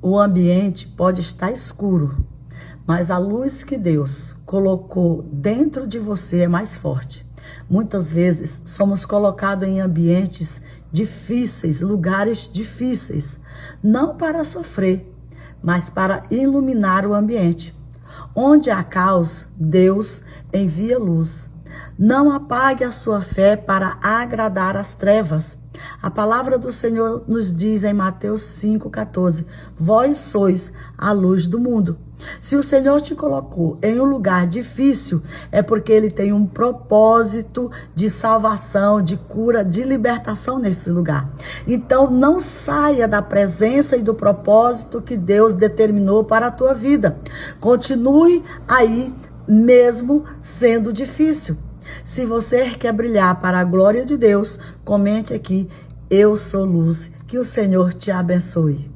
o ambiente pode estar escuro, mas a luz que Deus colocou dentro de você é mais forte. Muitas vezes somos colocados em ambientes difíceis, lugares difíceis, não para sofrer, mas para iluminar o ambiente. Onde há caos, Deus envia luz. Não apague a sua fé para agradar as trevas. A palavra do Senhor nos diz em Mateus 5,14: vós sois a luz do mundo. Se o Senhor te colocou em um lugar difícil, é porque Ele tem um propósito de salvação, de cura, de libertação nesse lugar. Então, não saia da presença e do propósito que Deus determinou para a tua vida. Continue aí, mesmo sendo difícil. Se você quer brilhar para a glória de Deus, comente aqui: eu sou luz. Que o Senhor te abençoe.